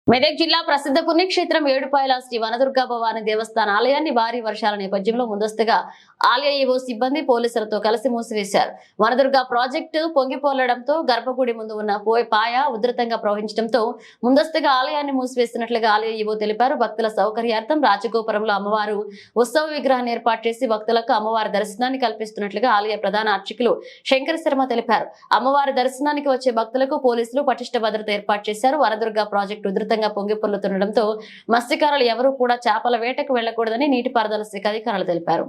మెదక్ జిల్లా ప్రసిద్ధ పుణ్యక్షేత్రం ఏడుపాయల శ్రీ వనదుర్గా భవాని దేవస్థాన ఆలయాన్ని భారీ వర్షాల నేపథ్యంలో ముందస్తుగా ఆలయ ఈవో సిబ్బంది పోలీసులతో కలిసి మూసివేశారు. వనదుర్గా ప్రాజెక్టు పొంగిపోలడంతో గర్భగుడి ముందు ఉన్న పాయ ఉధృతంగా ప్రవహించడంతో ముందస్తుగా ఆలయాన్ని మూసివేస్తున్నట్లుగా ఆలయ ఈవో తెలిపారు. భక్తుల సౌకర్యార్థం రాజగోపురంలో అమ్మవారు ఉత్సవ విగ్రహాన్ని ఏర్పాటు చేసి భక్తులకు అమ్మవారి దర్శనాన్ని కల్పిస్తున్నట్లుగా ఆలయ ప్రధాన అర్చకులు శంకర శర్మ తెలిపారు. అమ్మవారి దర్శనానికి వచ్చే భక్తులకు పోలీసులు పటిష్ట భద్రత ఏర్పాటు చేశారు. వనదుర్గా ప్రాజెక్టు ఉధృతంగా పొంగిపొర్లుతుండటంతో మత్స్యకారులు ఎవరూ కూడా చేపల వేటకు వెళ్లకూడదని నీటిపారుదల శాఖ అధికారులు తెలిపారు.